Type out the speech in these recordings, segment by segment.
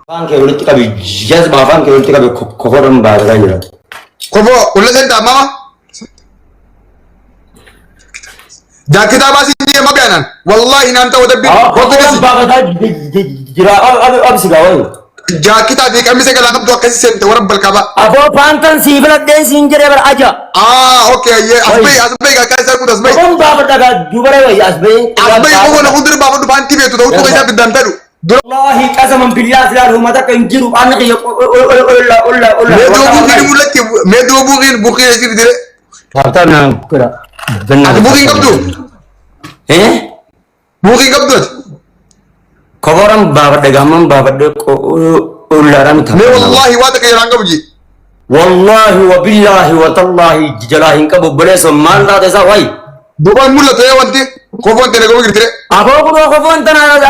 Anche volete capire, già sbava anche volete capire cosa non va, dai. Kobo ulla senta mama. Da kitaba sini ma bayanan. Wallahi nan ta wadabbi. Cosa non va, dai, gira, absi gawai. Ja kitabi kamise kala kam to kasi sente warabbal kaba. Abo pantan sibla den sinjere ber aja. Okay ye asbay ga kan sar kudas bay. Kon baba daga dubare wai asbay. Asbay ko na udur baba du banti betu do to ga bidan tadu. Wallahi qasaman billah la rumata kan jiru an ya ulla me do buqin dire. Tarta na kira. Adu buqin kabdu. Buqin kabdu. Kabaram baba daga man baba de ko ullaram tha. Me wallahi wa ta kai ranga buji. Wallahi wa billahi wa tallahi jalahin kabu bale so manda desa wai. Duban mulla to yawanti ko fonte ne go girtire. Abo ko fonte na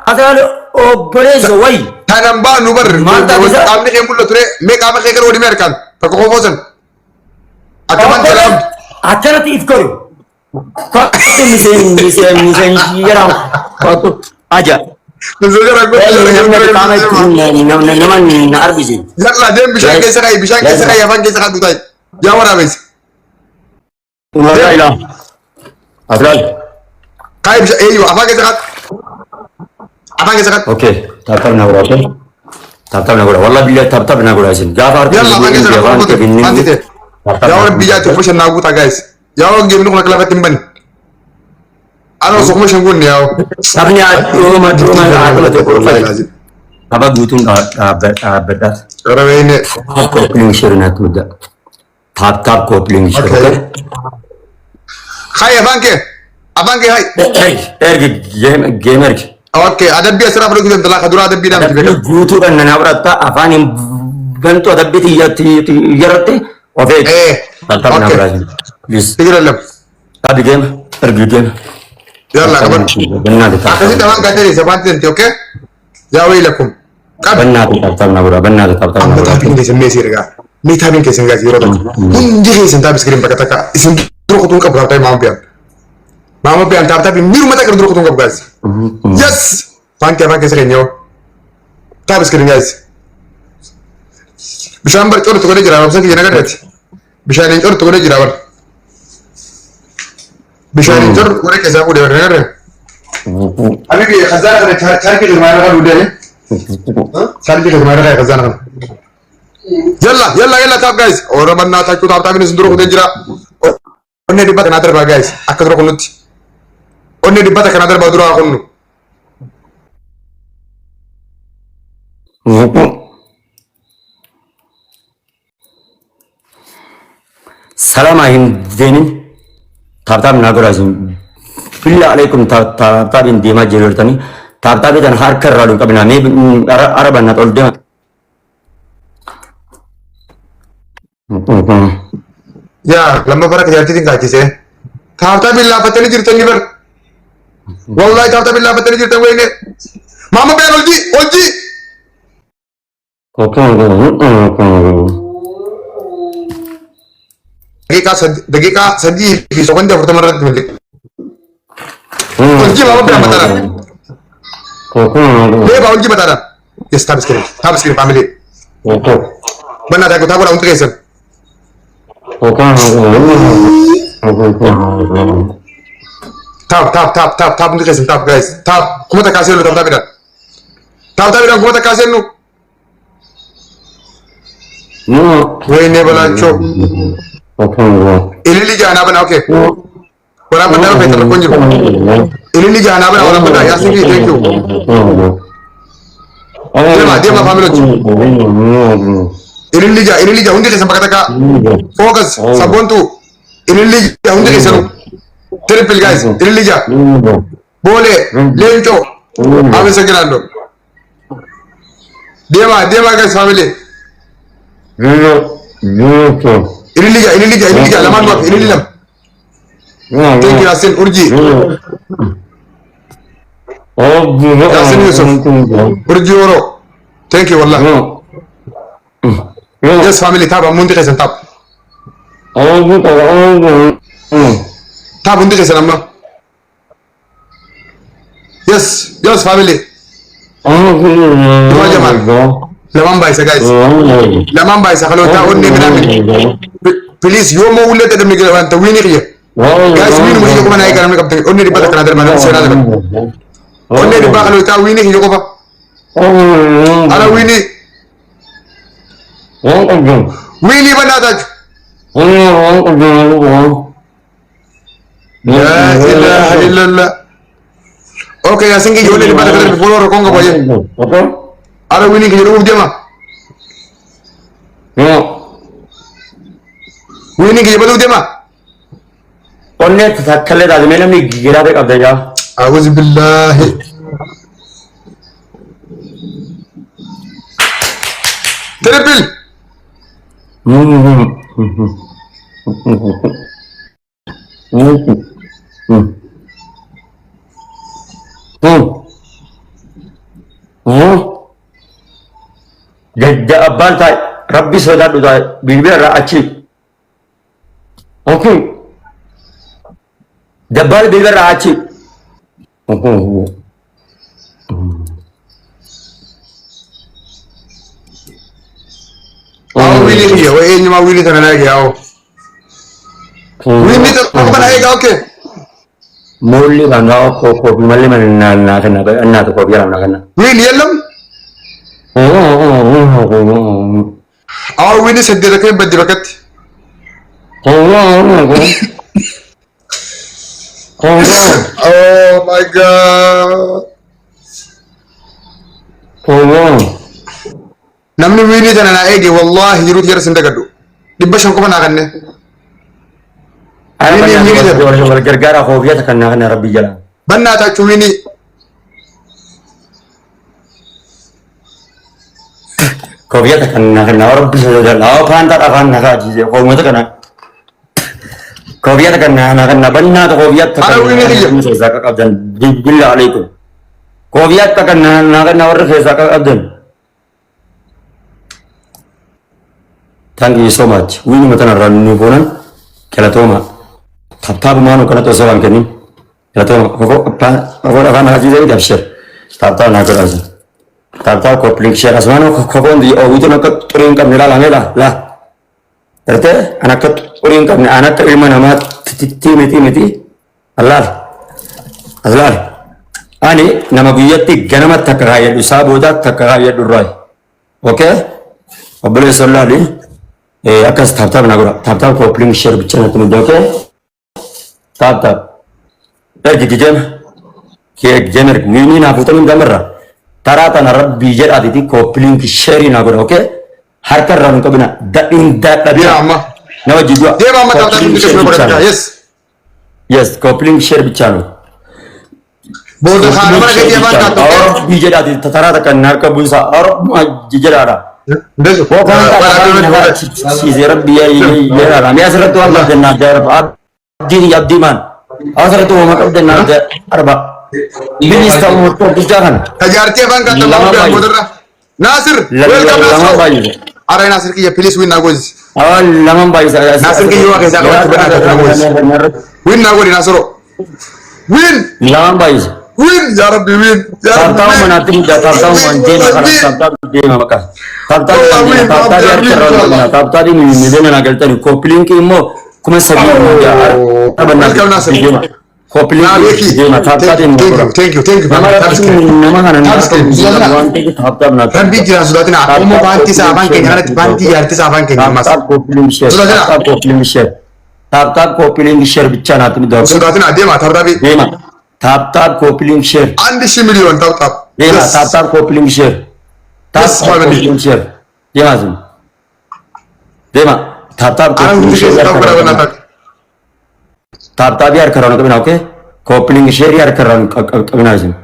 asa o bale so wai. Tanan ba nu bar manda desa am ne mulla tore me ka ma kekar wodi merkan. Ko ko fosan. Akaman talam. Acara ti iskoro. Ko misen yaram. Ko aja. Nuzulera go. Naman na arbisi. Yalla dem bishan ke sakai afan ke sakai dutai. Ya wara bes. Ila. Adral. Kai bishan ayo afan ke sakai. Afan ke sakai. Okay, tab na gura. Okay. Tab na gura. Wallahi billahi tab na gura sin. Gafar. Yalla afan ke sakai. Ya wara bijati fushan na guta guys. Ya wara gemi no kala fatin ban. Ano so kuma shangun ne yawo. Sabnya roma akala to ko fai. Aba gutun bedat. Rawe ne. Ko pling shirna tuda. Tab ko pling shirna. Khai abanke hai. Gamer. Okay, adabbi asra fulu kidan talaka dura adabbi nam tibedo. Gutu kan na awrata afani bantu adabbi ti yarate ofe. Tab na brazil. Please. Tigiralam. Abi game, game. Yalla kabar. Akasi taman kateri sabanten ti okay? Ya wailakum. Banna tab na gura, banna tab na Amma gura. tabin de semme sirga. Mi tabin ke senga zero. Unji sen tab screen pakataka. Isin duro ko tun ka brata mama pian tab tabin miru mata ka duro ko tun ka guys. Yes. Fanke screen yo. Tab screen guys. Bishan bar chor to ko jira babsa ki jana gadati. Bishan chor to ko jira bar. Bishan chor ko ke sa ko de bar. Abi bi khazana ka char ki jumara ka dude ne. Char ki jumara ka khazana. Yalla tab guys. Ora banna ta ku tab tabin sun duro ko jira. Onne di bata na dar ba guys. Akka duro ko nutti. Onne di bata kana dar ba duro ko nu. Salam ahin zenin. Tab na gura sin. Billah alaikum tab in dima jelurtani. Tab dan har kar ralu kabina me araban na tolde. Ya, lama bara kerja tinggal aja sih. Tharta billah pateni jirtan ni ber. Wallahi tharta billah pateni jirtan gue ini. Mama pengen Olji. Dakika sedih di sokan dia pertama rat milik. Olji mama pengen bataran. Olji bataran. Yes, tab screen family. Benar aku tahu untuk kesan. Tap untuk kesan tap guys. Tap, kuma tak kasih lu tap dah. Tap kuma tak kasih lu. Woi ne balanco. Ini liga anak bana oke. Orang bana betul kunjung. Ini liga anak bana orang bana ya sih thank you. Dia mah family. Ini liga untuk kesan pakai taka. Fokus sabuntu. Ini liga untuk kesan. Triple guys. Ini liga. Boleh lenco. Habis sekian dong. Dia mah guys family. Ini liga laman buat ini lam. Thank you Yasin Urji. Yasin Yusuf. Urji Oro. Thank you wallah. Yes family tab amundi kesan tab. Tab undi kesan amma. Yes Yos family. Dua jaman. Laman baisa guys. Laman baisa kalau tahu ni minamin. Please yo mau ulit ada mikir wan tawini kiya. Guys wini mo hiyo kumana ikana makeup tagi. Onni riba takana dermana sena dermana. Onni riba kalau tahu wini hiyo ko pa. Ala wini. Wini bana tak. La ilaha illallah. Okay, asing ki jole riba takana follow rokonga boye. Okay. Ala wini ki jole ujema. Wini ki jole ujema. Onne thakkale da mena mi gira de kabda ja. A'udzu billahi. Triple. Jajja abbaan taa'e rabbi sodaadhu taa'e bilbila irraa achi jabbaal bilbila irraa achi Wini kiya wa enyi ma wini tana nage yawo. Wini ta ko bana ega okay. Molli banga ko malli man na kana na to ko biya na kana. Wini yallam. Aw wini sedde da kay baddi bakat. Oh my god. Namni wini tana na ege wallahi yurut yar sinda gaddu. Dibba shan ko bana kanne. gargaara hoofiyata kan kana rabbi jala banna ta chuwini hoofiyata kan kana rabbi jala aw panta afan naka jije ko mata kana hoofiyata kan kana banna ta hoofiyata kan zaka qabdan billahi alaykum hoofiyata kan kana warra zaka qabdan. Thank you so much. Wini matana rannu bonan kelatoma tabtab manu kana to salam kenin kelatoma ko apa haji dari dafshir tabtab na kara tabtab ko link share asmano ko bondi o wito nak turin kam nila langela la terte anak turin kam anak ilmu nama meti Allah azlar ani nama guyati ganamat takraya dusaboda takraya durai okay abule sallallahu akas tabtab nagura tabtab ko link share bicara tu doke tabtab gijem ke jemer wini na putam gamra tarata na rabbi jer aditi ko link share nagura oke harkar ran ko bina da in da ya amma na wajidwa de mama tabtab yes ko link share bicara bodo khana mara ke ban ka to bi jer aditi tarata kan narka bunsa aur jijerara Beso. Ko kan ta si rabbi ya ram ya saratu Allah janna darab abdi abdiman asaratu wa makabdanna arba binis tamu to bijahan tajarti ban ka to ba modra Nasir welcome Nasir ara Nasir ki ya please win nagoz awal lamam bai Nasir ki yo ka sa ka bana nagoz win nagoz Nasiro win lamam bai win ya rabbi win ya rabbi tahu menatim tahu manjen karena tahu dia maka tahu tadi mimi nagal tadi kopling ki mo kuma sabi ya abana kopling ki ma tadi thank you nama kana na rabbi jira sudatina omo banti sa banke ngana banti yarti sa banke mas kopling share tahu kopling share bicara nanti dok sudatina dema tardabi dema tap kopling share andi si million tap dema tap kopling share kopling share dema zum dema tap kopling share tap biar karena kau oke kopling share biar karena kau zum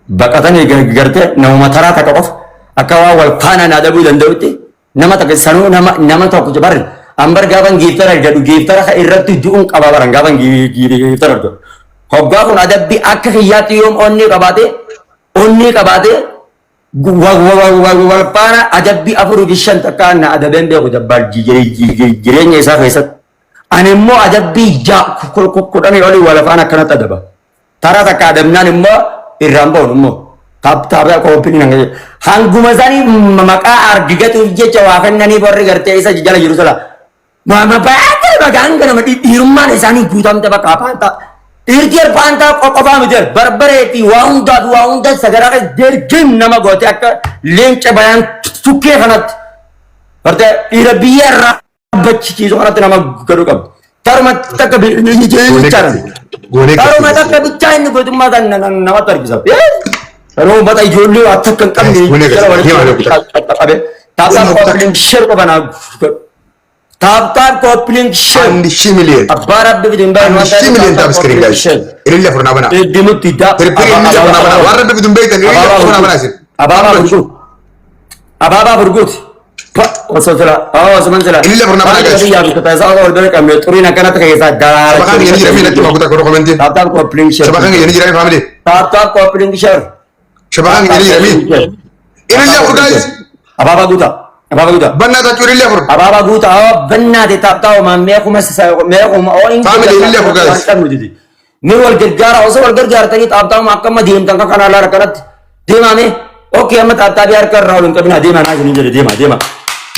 bakatan ni gerte nama matara tak off akawa wal pana nada bulan dauti nama tak sanu nama tak kujabar ambar gaban gitar gadu gitar ka irratu juung kababaran gaban gitar do hobba kun ada bi akka hiyati yom onni kabate wal pana ada bi afuru gishan takana ada bembe ko jabbar jirenya isa Ani immoo adabbii kudhanii olii wal afaan akkanatti adaba. Taraa takka adabnaan immoo irraan ba'uun immoo taaphaa kooppii hanguma isaanii maqaa argigatuuf jecha waa kennanii warri gartee isa jala jiru sala. Baay'ee bagaan ganama dhiirummaan isaanii guutamte bakka afaantaa. Dhiirtii afaantaa qofaa miti barbareetii waa hundaa sagaraa deergiin nama goote akka leenca bayaan tukkee kanatti. Gartee dhiira biyya irraa bachichiisu kanatti nama gaduu qabu. Taruma takka bichaan. Taruma takka bichaa inni gootummaa kan namatti argisa. Yeroo uummata ijoollee waa takka hin qabne. Taaphaan kooppiin shir qofana. Taaphaan kooppiin shir. And shimilian. Abbaa rabbi bitin baay'ee. And shimilian taap screen guys. Ililla furnaa banaa. Dimutti daa. Ililla furnaa banaa. Waan rabbi bitin beektan ililla furnaa banaa isin. Abaabaa burguuti. Wasosala. Wasuman sala. Ililla furnaa banaa guys. Yaa bitu taasisaa wal bira qabne xuriin akkanatti keessaa daraa. Sabakaan yeni jiramii natti makutaa godhu komentiin. Taaphaan kooppiin shir. Sabakaan yeni jiramii family. Taaphaan kooppiin shir. Sabakaan yeni jiramii. Ililla fur guys. Abaabaa guutaa. Abaabaa guutaa. Bannaa tachuu ililla fur. Abaabaa guutaa bannaate taaphaa meekuma Family ililla fur guys. Ni wal gargaara osoo wal gargaartanii taaphaa akkama deemtan kan kanaa laara kanatti deemame okay amma taaphaa harka irraa ol hin qabina deemaa naa isin jedhe deema.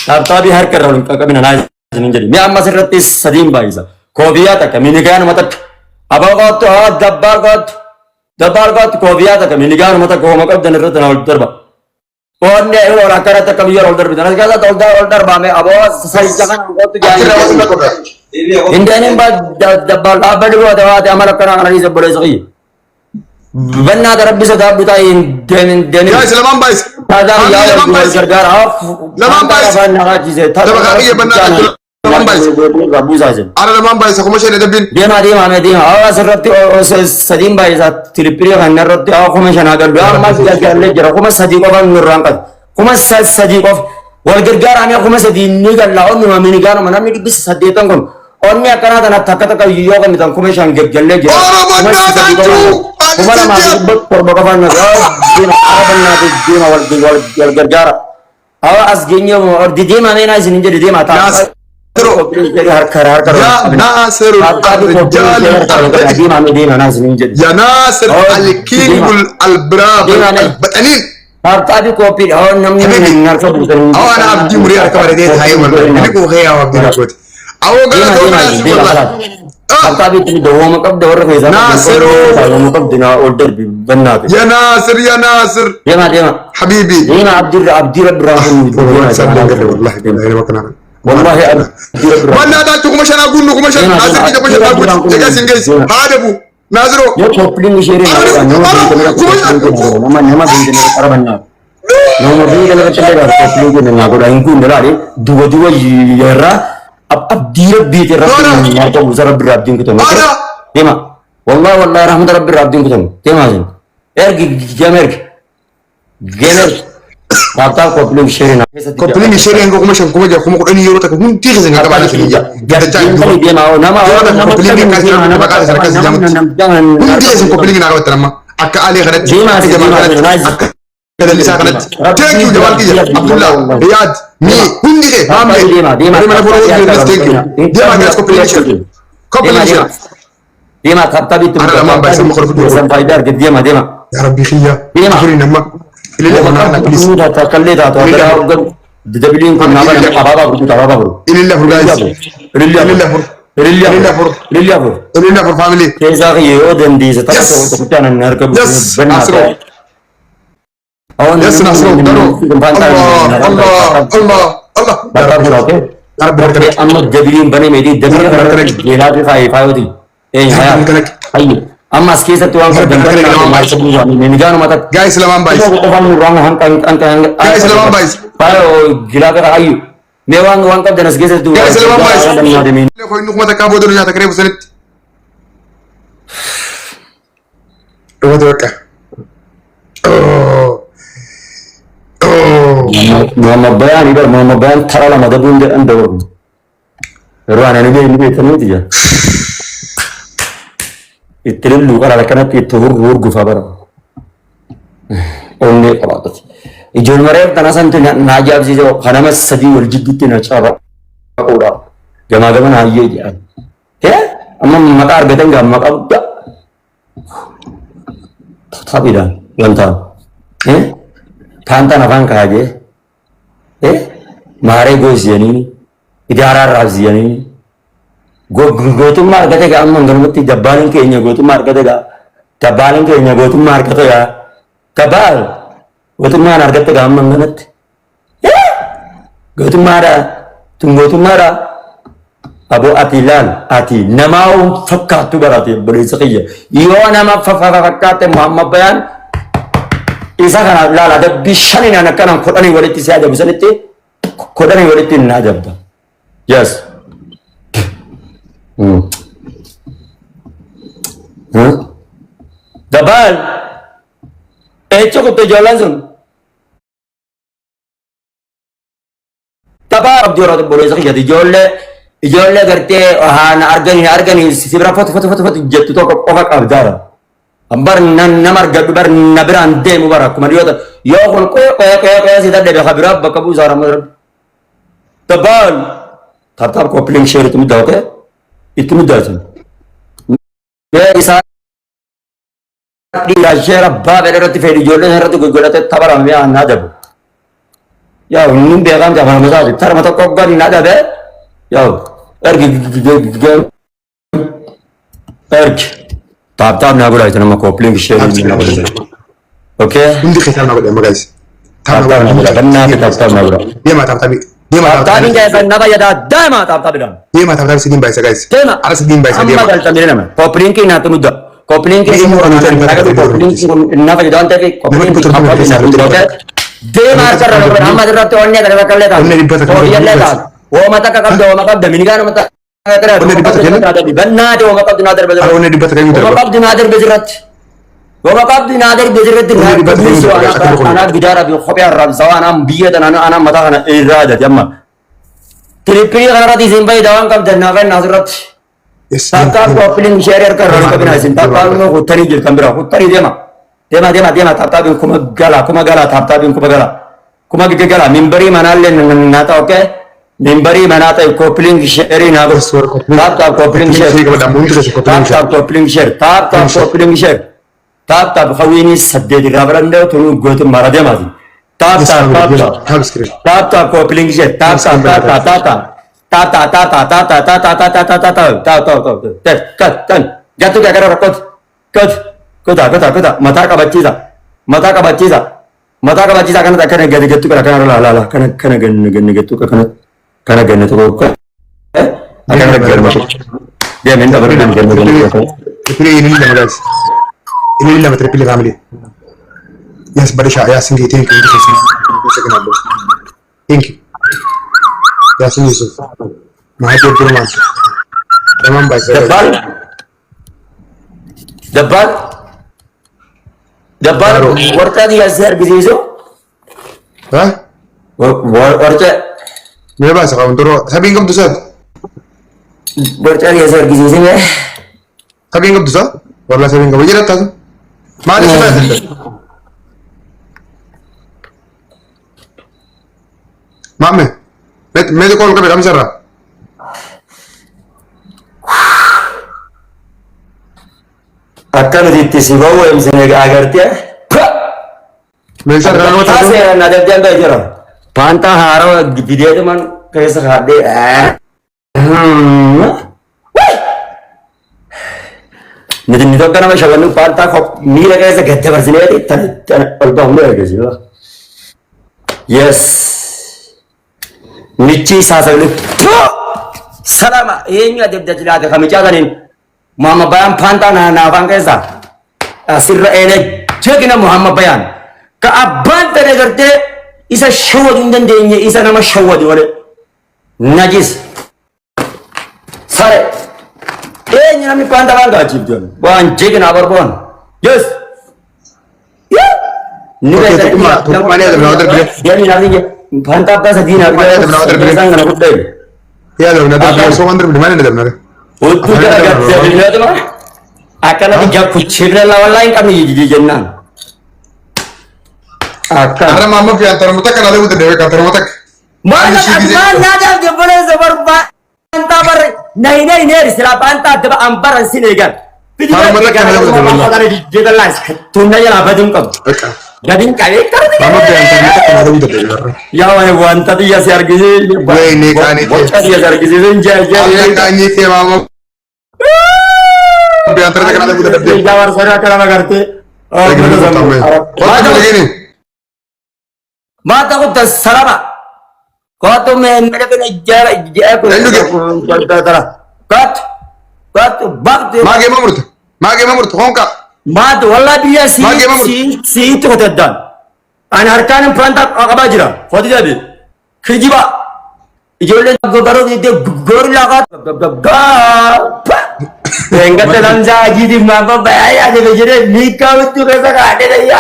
Taaphaa harka irraa ol hin qabina naa isin jedhe. Mi amma sirratti sadiin baay'isa. Koobiyaa takka minigaanuma takka. Abaabaa goottu dabbaal goottu koobiyaa takka minigaanuma takka hooma qabdan irratti na ol darba. Onne ol akkana takka biyya ol darbitan. As keessatti ol darbaame aboo saayinsa kan goottu jaanii. Indaanin ba dabbaal dhaabbadhi goota waate amala akkanaa kana dhiisa boleessa qiyya. Bannaa darabbi sodaa butaa hin deemin. Guys lamaan baay'is. Tajaajila yaa wal gargaara. Lamaan baay'is. Dabaqaa biyya bannaa lamaan baay'is. Ara lamaan baay'is akkuma isheen dabbiin. Deema. Asirratti sadiin baay'isa tilipirii kan irratti akkuma shanaa galdu. Amma gargaarlee jira. Kuma sadii qofaan nurraan qabu. Kuma sadii qof wal gargaaranii kuma sadii ni galla. Onni mamini gaanuma namni dhibbisa saddeetan kun. Onni akkanaa kanatti akka yoo kan bitan kuma shan geggellee jira. Kuma lamaa fi torba qofaan deema wal gargaara. Hawa as geenye deema meenaa isin hin jedhe deema ta'a. Harka. Ya Nasir al-Rijal Ya Nasir al-King al-Brab al-Batanin. Taaphaa koopii namni harka buusan. Ana abdii murii harka baratee taa'ee walaa. Inni koo hee abdii rakkooti. Awoo gara doonaa walaa. Taaphaa bitti dawwama qabda warra keessaa. Nasir. Dawwama qabdi na ol darbi bannaate. Ya Nasir. Deema. Habibi. Deema abdii rabbi raafuun. والله وانا دالتو كما شنا غنو كما شنا نازر كي كما شنا غنو تيجا سينجيس هادبو نازرو يو كوبلين شيرين نما بنتنا قربنا نما بنتنا تلقى كوبلين كنا نقول إنكو نلاري دو يرى अब धीरे धीरे रब्बी यार तो उसे रब्बी रब्बी को तो तेमा والله रहमत रब्बी रब्बी को तो तेमा जिन gamer Taaphaa koppiliin shireen. Koppiliin shireen kuma shan kuma jaha kuma kudhanii yeroo takka hundi keessa hin qabaatu shireen jaa. Koppiliin kan jira maqaa isaa akkas jedhamutti. Hundi keessa koppiliin naa qabattan amma akka Alee kanatti akka Jamal kanatti akka Dallisaa kanatti. Thank you Jamal kiyya Abdullah Riyad mi hundi kee maamle. Mana fuula wajjin thank you. Deemaa gaas koppiliin shireen. Koppiliin shireen. Deemaa taaphaa bitti. Ana lamaan baay'ee muka rufutu. San faayidaa argate deemaa. Yaa Rabbi kiyya. Shireen amma. Ililla furgaas. Kallee taatu abbaa hoggan dabiliin kun nama abaabaa gurgurta abaabaa gurgurta. Ililla furgaas. Ililla fur family. Keessaa yoo dandeessa ta'a tokko kutaan hin argamu. Yes Nasro. Yes Nasro. Allah. Bakka biroote. Amma dabiliin banee meetii dabiliin kana jeelaa fi faayoti. Hayyi. Amma as keessatti waan fardaan maal sabuu waamne ni gaanu mata guys lamaan baay'is qofaan nurraan guys lamaan baay'is faayo gilaa gara ayyu mee waan qabdan as keessatti guys lamaan baay'is ko inni kuma takkaa boodoo nyaata karee busanitti dhumatu bakka Muhammad Bayan tara lama dabuun jedhan dabaru yeroo ani ni beekaniiti jaa ittilillu qara kanatti itti hurgufa bara onne qabaat ijoollee tanasantu na ajaa'ibsiise kanama sadii wal jidduutti na caba qoodha gamaa gamaa hayyee jedhan amma maqaa argatan gaa maqaa guddaa taphiidhaan wantaan taantaan afaan kaajee maaree goosiyanii idaaraa raabsiyanii gootummaa argate gaa amma ganumatti dabbaaliin keenya gootummaa argate gaa dabbaaliin keenya gootummaa argate gaa dabbaal gootummaan argatte gaa amma ganatti gootummaadha tun gootummaadha abo ati laal ati namaa fakkaattu barate boleessa kiyya yoo nama fakkaate Muhammad Bayaan isa kana laala dabbi shaninaan akkanaan kodhanii walitti si ajabu sanitti kodhanii walitti hin ajabda yes dabal cukup jualan sun dabal abjurot boleh sakit jadi ijoollee gartee haana arganii sibira foto jettu tokko qofa qabdaara bar nama argadhu bar na biraan deemu bara akkuma dhiyoota yoo kun qoya si dadhabe kabiraaf bakka buusaa ramadara dabal tartaab koppiliin sheer itti muddaate itti muddaatan isaa dhiiraa sheera baabee irratti fedhi ijoollee irratti gurgurate tabarame aanaa dabu yaa inni beekan jafana masaati tarma tokko gadi na dabe yaa ergi taap na gula itu nama kopling share ini na gula oke hindi kita na gula guys taap na gula karena kita taap na gula dia mah tapi dia mah tapi kayak napa ya dah mah taap dong dia mah tapi sedih baik guys ada sedih baik dia mah tapi nama kopling kina tu muda kopling kina kopling napa ya dong tapi kopling dia mah cara nama terus tu orangnya dari bakal lihat oh dia lihat oh mata kakak do mata Dominika mata Benar, orang kau dinader bezerat. Orang kau dinader bezerat. Orang kau dinader bezerat. Anak bidara bi khopiar ram sawan am biya dan anak mata kana irada jamma. Tripli kana di simpai dawang kam dan nakan nazrat. Takkan kau pilih share kar ram kabina sin. Takkan kau hutari jil kambira hutari dema. Dema tapi kuma gala tapi kuma gala. Mimbari manal nata oke. Memberi mana tahu kopling share ini aku tap kopling share tap kopling share tap kopling share tap kau ini sedih di rabranda tu gue tu marah dia mati tap kopling share tap jatuh kayak kera kot mata kabaci kan tak kena gitu kan lah kena gitu kan karena gana tu kok akan ada masuk dia minta berdan ini guys ini lama terpilih family yes bade ya singi thank you thank you ya singi Yusuf mahajir Burman tamam baik dapat warta dia share gitu hah warta मेरे पास अकाउंट तो सभी इनकम तो sir bercari ya sir gizi sini ya सभी इनकम तो सर वाला सभी इनकम ये रहता है माने से पैसे मामे मैं तो कॉल कर रहा हूं sir akan ditisibawa yang sini agar dia मैं सर रहा हूं saya nadar dia enggak jero Panta haro video teman kayak sekade Nanti nito kan nama shawan panta kok mira kayak segede bersini ya tan album lo ya sih yes nici sasa lu salama ini ada jadi ada kami cakanin Muhammad Bayan panta na bang kaisa asir ene cekina Muhammad Bayan keaban terjadi isa shawad indan denye isa nama shawad wale najis sare nyami panta banga ajib jon wan jegen abar bon yes ya ni tuh mana ada brother beli ya ni nanti panta apa sedina sang na kudde ya lo na da so andar beli mana ada benar utu gara gara itu mah akan ada jak kucirnya lawan lain kami jadi jenang karena mama pian termutak kan ada udah dewe kan termutak mana ada dia boleh sebar pak Panta bar nahi ne sila panta deba ambaran sinegan. Video dia las tunna ya abadum kab. Gadin kale kar de. Mama biar tanya kenapa udah belajar. Ya wan tadi ya siar gizi. Woi ne kan itu. Ya siar gizi ja. Allah kanyi ke mama. Biar tanya kenapa udah belajar. Jawar sara karana karte. Mata ko tas saraba. Ko to me mere ko ja ko. Kat bak Mage mamurut honka. Mad wala biya si to taddan. An harkan franta akabajira. Fodi jabi. Khijiba. Ijole garo de gor laga ga. Enggak telan jaji di mama bayar aja bejere nikah itu kata ada ya.